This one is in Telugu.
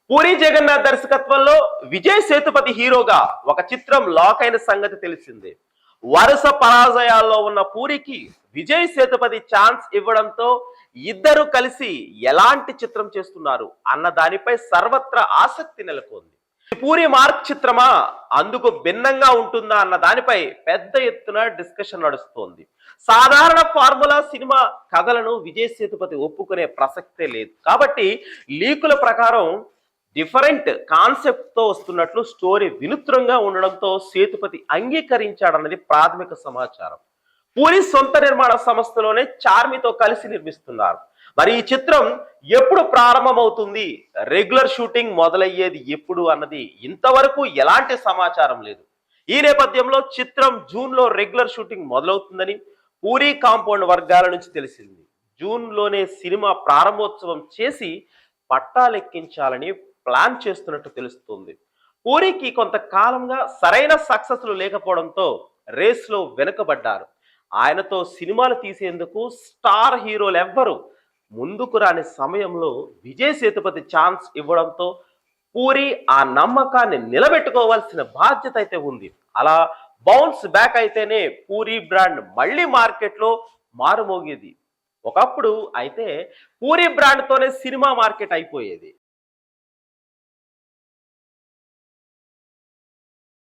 పూరి జగన్నాథ్ దర్శకత్వంలో విజయ్ సేతుపతి హీరోగా ఒక చిత్రం లాక్ అయిన సంగతి తెలిసిందే. వరుస పరాజయాల్లో ఉన్న పూరికి విజయ్ సేతుపతి ఛాన్స్ ఇవ్వడంతో ఇద్దరు కలిసి ఎలాంటి చిత్రం చేస్తున్నారు అన్న దానిపై సర్వత్రా ఆసక్తి నెలకొంది. పూరి మార్క్ చిత్రమా, అందుకు భిన్నంగా ఉంటుందా అన్న దానిపై పెద్ద ఎత్తున డిస్కషన్ నడుస్తోంది. సాధారణ ఫార్ములా సినిమా కథలను విజయ్ సేతుపతి ఒప్పుకునే ప్రసక్తే లేదు. కాబట్టి లీకుల ప్రకారం డిఫరెంట్ కాన్సెప్ట్ తో వస్తున్నట్లు స్టోరీ వినూత్నంగా ఉండడంతో సేతుపతి అంగీకరించాడన్నది ప్రాథమిక సమాచారం. పూరి సొంత నిర్మాణ సంస్థలోనే చార్మితో కలిసి నిర్మిస్తున్నారు. మరి ఈ చిత్రం ఎప్పుడు ప్రారంభమవుతుంది, రెగ్యులర్ షూటింగ్ మొదలయ్యేది ఎప్పుడు అన్నది ఇంతవరకు ఎలాంటి సమాచారం లేదు. ఈ నేపథ్యంలో చిత్రం జూన్ లో రెగ్యులర్ షూటింగ్ మొదలవుతుందని పూరి కాంపౌండ్ వర్గాల నుంచి తెలిసింది. జూన్ లోనే సినిమా ప్రారంభోత్సవం చేసి పట్టాలెక్కించాలని ప్లాన్ చేస్తున్నట్టు తెలుస్తుంది. పూరికి కొంతకాలంగా సరైన సక్సెస్లు లేకపోవడంతో రేస్ లో వెనుకబడ్డారు. ఆయనతో సినిమాలు తీసేందుకు స్టార్ హీరోలు ఎవ్వరు ముందుకు రాని సమయంలో విజయ్ సేతుపతి ఛాన్స్ ఇవ్వడంతో పూరి ఆ నమ్మకాన్ని నిలబెట్టుకోవాల్సిన బాధ్యత అయితే ఉంది. అలా బౌన్స్ బ్యాక్ అయితేనే పూరి బ్రాండ్ మళ్ళీ మార్కెట్లో మారుమోగేది. ఒకప్పుడు అయితే పూరి బ్రాండ్ తోనే సినిమా మార్కెట్ అయిపోయేది.